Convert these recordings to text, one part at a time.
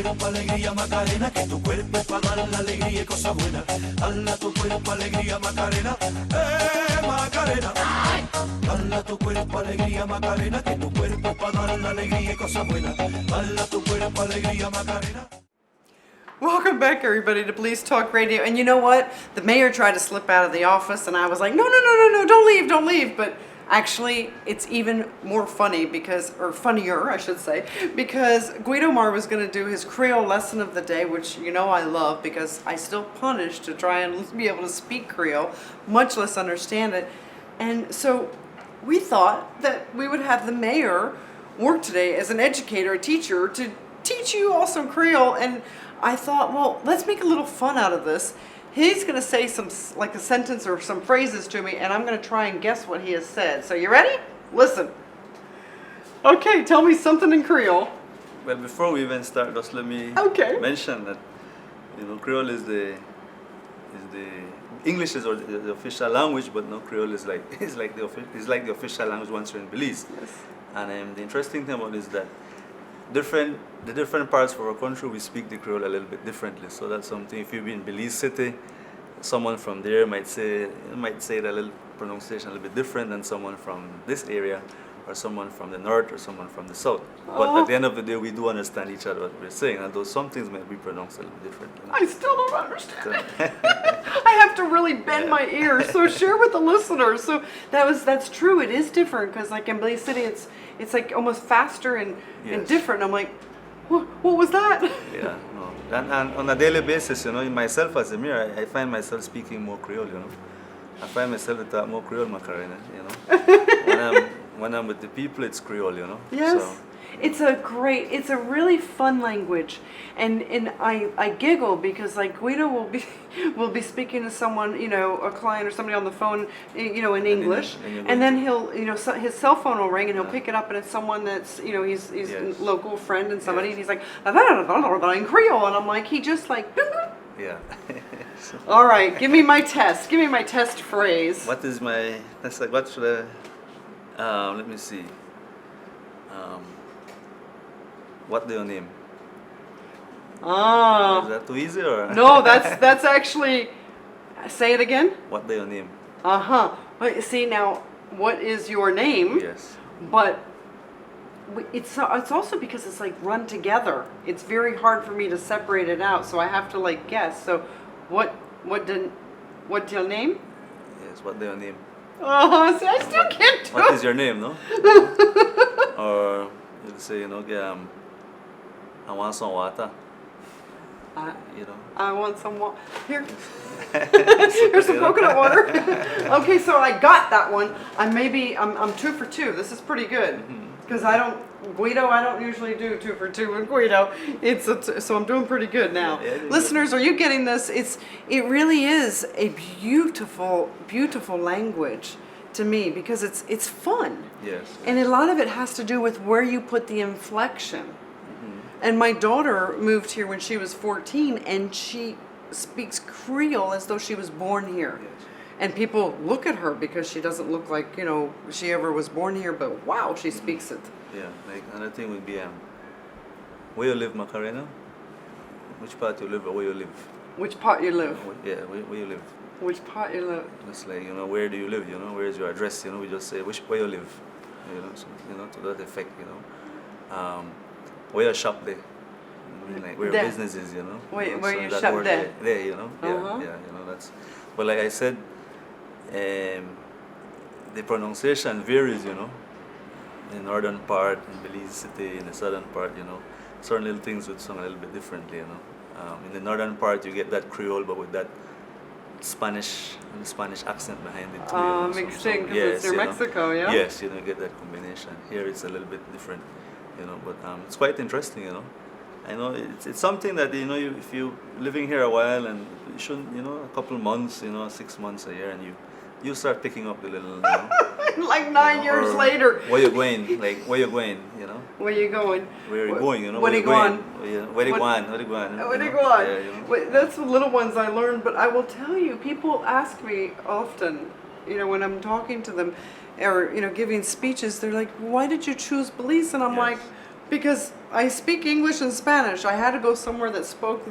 cuerpo alegría Macarena, que tu cuerpo es para dar la alegría y cosas buenas. Dala tu cuerpo alegría Macarena, Macarena. Dala tu cuerpo alegría Macarena, que tu cuerpo es para dar la alegría y cosas buenas. Dala tu cuerpo alegría Macarena. Welcome back, everybody, to Belize Talk Radio. And you know what? The mayor tried to slip out of the office, and I was like, no, don't leave. But actually, it's even more funny because, or funnier, I should say, because Guido Mar was going to do his Creole lesson of the day, which you know I love because I still punish to try and be able to speak Creole, much less understand it. And so we thought that we would have the mayor work today as an educator, a teacher, to teach you all some Creole. And I thought, well, let's make a little fun out of this. He's going to say some, like a sentence or some phrases to me, and I'm going to try and guess what he has said. So you ready? Listen. Okay, tell me something in Creole. Well, before we even start, just let me mention that, you know, Creole is the English is the official language, but no, Creole is like the official language once you're in Belize. Yes. And the interesting thing about it is that the different parts of our country, we speak the Creole a little bit differently. So that's something. If you've been in Belize City, someone from there might say the little pronunciation a little bit different than someone from this area, or someone from the north, or someone from the south. But at the end of the day, we do understand each other what we're saying, and though some things might be pronounced a little differently. I still don't understand. I have to really bend my ears. So share with the listeners. So that's true. It is different because like in Belize City, it's like almost faster and different. I'm like, what was that? Yeah, no. And on a daily basis, you know, myself as a mayor, I find myself speaking more Creole, you know. I find myself to talk more Creole Macarena, you know. When I'm with the people, it's Creole, you know. Yes. So, it's a really fun language, and I giggle because like Guido will be speaking to someone, you know, a client or somebody on the phone, you know, in English, and then he'll, you know, his cell phone will ring and he'll pick it up and it's someone that's, you know, he's a local friend and somebody, and he's like in Creole, and I'm like, he just like yeah. All right, give me my test. Give me my test phrase. What is my? That's like what should I? Let me see. What do you name? Ah. Is that too easy or? No, that's actually. Say it again. What do you name? But see now, what is your name? Yes. But it's also because it's like run together. It's very hard for me to separate it out, so I have to like guess. So, what's your name? Yes. What do you name? See, I still can't do it. What is your name, no? Or you'll say, you know, I want some water. You know. I want some water. Here. Here's some coconut water. Okay, so I got that one. I'm 2 for 2. This is pretty good. Because I don't usually do 2 for 2 with Guido. So I'm doing pretty good now. Yeah, Listeners, are you getting this? It really is a beautiful, beautiful language to me because it's fun. Yes. And a lot of it has to do with where you put the inflection. And my daughter moved here when she was 14, and she speaks Creole as though she was born here. Yes. And people look at her because she doesn't look like, you know, she ever was born here, but wow, she speaks it. Yeah, like another thing would be where you live, Macarena? Which part you live or where you live? Which part you live? Yeah, where you live. Which part you live? It's like, you know, where do you live, you know, where is your address, you know, we just say where you live, you know, so, you know, to that effect, you know. Where your shop there, like where your business is, you know. Where you shop there. There, you know, yeah, you know, that's, but like I said, the pronunciation varies, you know. In the northern part, in Belize City, in the southern part, you know, certain little things would sound a little bit differently, you know. In the northern part, you get that Creole, but with that Spanish accent behind it too. You know, mixed in because it's near Mexico, yeah? Yes, you know, get that combination. Here it's a little bit different, you know, but it's quite interesting, you know. I know it's something that, you know, if you're living here a while and you shouldn't, you know, a couple months, you know, 6 months, a year, and you start picking up the little, you know. Like 9 years later. Where you going? Like, where you going, you know? Where you going? Where you going, you know? Where you going? Where you going? Where you going? Where you going? Yeah, you know? That's the little ones I learned, but I will tell you, people ask me often, you know, when I'm talking to them, or, you know, giving speeches, they're like, why did you choose Belize? And I'm like, because I speak English and Spanish. I had to go somewhere that spoke,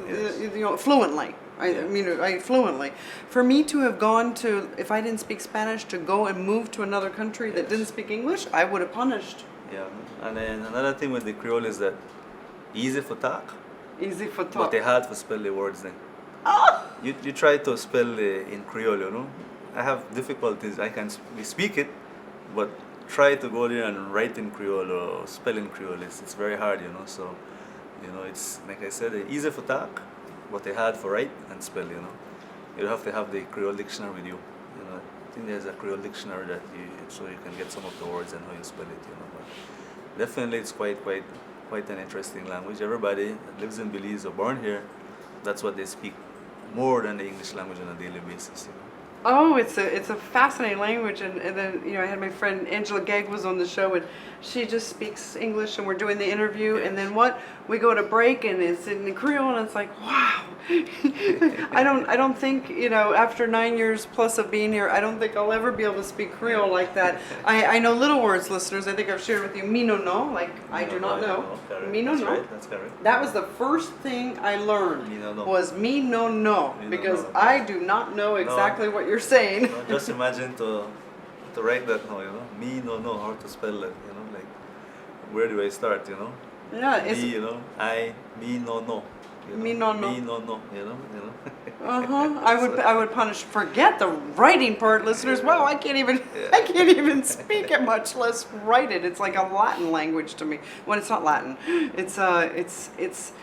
fluently. I fluently. For me to have gone to, if I didn't speak Spanish, to go and move to another country that didn't speak English, I would have punished. Yeah, and then another thing with the Creole is that easy for talk, Easy for but talk. they hard to spell the words then. Oh! You try to spell in Creole, you know. I have difficulties. We speak it, but try to go there and write in Creole or spell in Creole. It's very hard, you know. So, you know, it's like I said, easy for talk, but they hard for write and spell, you know. You have to have the Creole dictionary with you. You know, I think there's a Creole dictionary so you can get some of the words and how you spell it, you know. But definitely, it's quite an interesting language. Everybody that lives in Belize or born here, that's what they speak more than the English language on a daily basis, you know. Oh, it's a fascinating language, and then I had my friend Angela Gegg was on the show, and she just speaks English, and we're doing the interview, and then we go to break, and it's in Creole, and it's like, wow. I don't think after 9 years plus of being here, I don't think I'll ever be able to speak Creole like that. I know little words, listeners. I think I've shared with you, me no no, like I do not know. Me no That's no. right, that's correct. That was the first thing I learned. Me no no. Was me no no, Me no because no. I do not know exactly what you're saying. No, just imagine to write that now, you know. Me no know how to spell it, you know, like where do I start, you know? Yeah, it's Me, you know, me no know. You know? Me no know. Me no know, you know. I would punish. Forget the writing part, listeners. Wow, I can't even speak it, much less write it. It's like a Latin language to me. Well, it's not Latin. It's.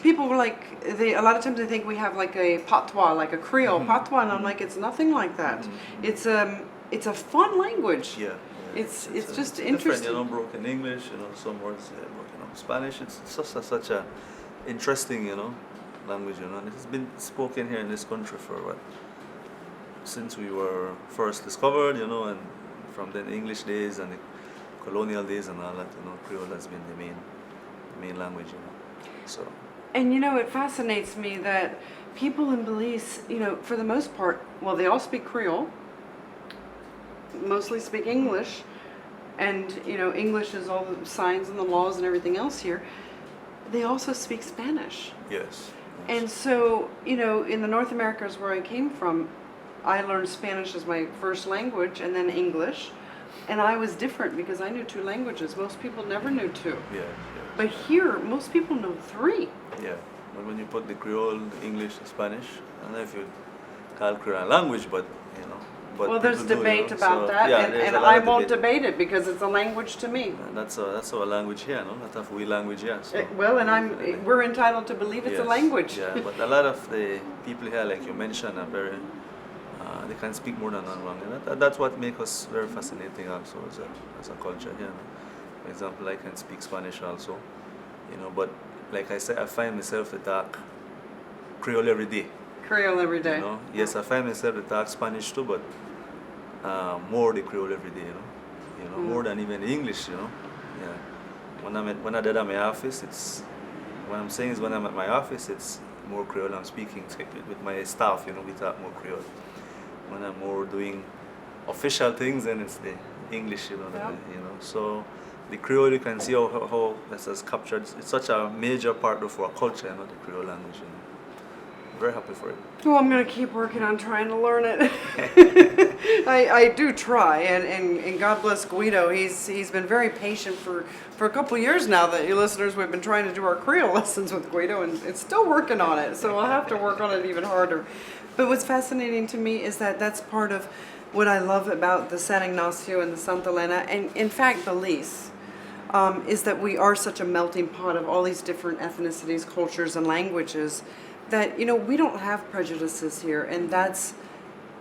People were like, a lot of times they think we have like a patois, like a Creole patois, and I'm like, it's nothing like that. It's a fun language. Yeah. It's just different, interesting. you know, broken English, you know, some words, Spanish. It's such a interesting, you know, language, you know, and it's been spoken here in this country for since we were first discovered, you know, and from the English days and the colonial days and all that, you know, Creole has been the main language, you know. So. And it fascinates me that people in Belize, for the most part, well, they all speak Creole, mostly speak English, and English is all the signs and the laws and everything else here. They also speak Spanish. Yes. And so, in the North Americas where I came from, I learned Spanish as my first language and then English. And I was different because I knew 2 languages. Most people never knew 2. Yeah. But here, most people know 3. Yeah. But when you put the Creole, the English, the Spanish, I don't know if you call Creole a language, but But well, there's people do, debate about so, that, yeah, and I won't debate it because it's a language to me. And that's our language here, no? That's our language here. So. We're entitled to believe it's a language. Yeah, but a lot of the people here, like you mentioned, are very. They can speak more than one. And that's what makes us very fascinating, also as a culture here. No? For example, I can speak Spanish also, But like I said, I find myself to talk Creole every day. Creole every day. Yes, I find myself to talk Spanish too, but more the Creole every day, more than even the English, Yeah. When I did at my office, what I'm saying is when I'm at my office, it's more Creole. I'm speaking with my staff, we talk more Creole. When I'm more doing official things, then it's the English, So the Creole, you can see how this has captured. It's such a major part of our culture, the Creole language. Very happy for it. Well, I'm going to keep working on trying to learn it. I do try, and God bless Guido. He's been very patient for a couple of years now. That you listeners, we've been trying to do our Creole lessons with Guido, and it's still working on it. So I'll have to work on it even harder. But what's fascinating to me is that that's part of what I love about the San Ignacio and the Santa Elena, and in fact Belize, is that we are such a melting pot of all these different ethnicities, cultures, and languages. That we don't have prejudices here, and that's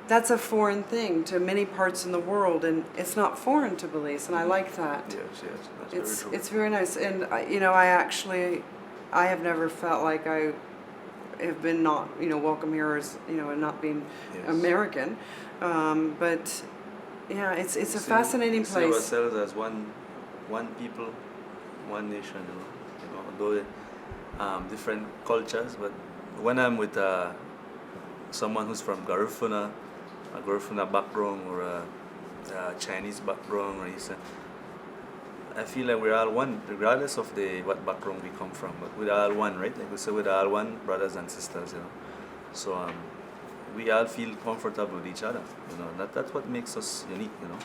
a foreign thing to many parts in the world, and it's not foreign to Belize, and I like that. Yes, that's very true. It's very nice, and I have never felt like I have been not welcome here as and not being American, but yeah, it's a fascinating place. We see ourselves as one people, one nation, although different cultures, but when I'm with someone who's from Garifuna, a Garifuna background or a Chinese background, or I feel like we're all one, regardless of what background we come from. But we're all one, right? Like we say, we're all one, brothers and sisters, you know. So we all feel comfortable with each other, you know. That's what makes us unique, you know.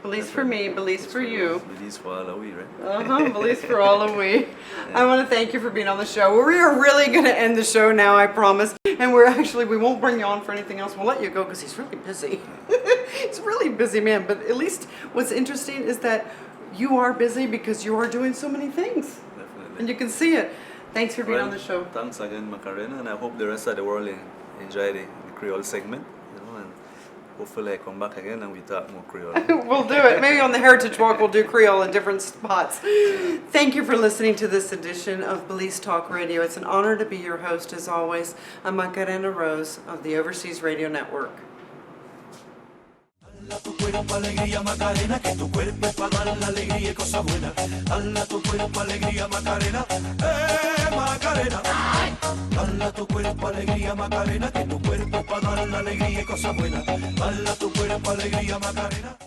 Belize for me, Belize for you. Belize for all of we, right? Belize for all of we. I want to thank you for being on the show. We are really going to end the show now, I promise. And we won't bring you on for anything else. We'll let you go because he's really busy. He's a really busy man. But at least what's interesting is that you are busy because you are doing so many things. Definitely. And you can see it. Thanks for being on the show. Thanks again, Macarena, and I hope the rest of the world enjoy the Creole segment. You know, and hopefully I come back again and we talk more Creole. We'll do it. Maybe on the Heritage Walk we'll do Creole in different spots. Thank you for listening to this edition of Belize Talk Radio. It's an honor to be your host as always. I'm Macarena Rose of the Overseas Radio Network. Dala tu cuerpo alegría Macarena, que tu cuerpo es para dar la alegría y cosas buenas. Dala tu cuerpo alegría Macarena, Macarena. Dala tu cuerpo alegría Macarena, que tu cuerpo es para dar la alegría y cosas buenas. Dala tu cuerpo alegría Macarena.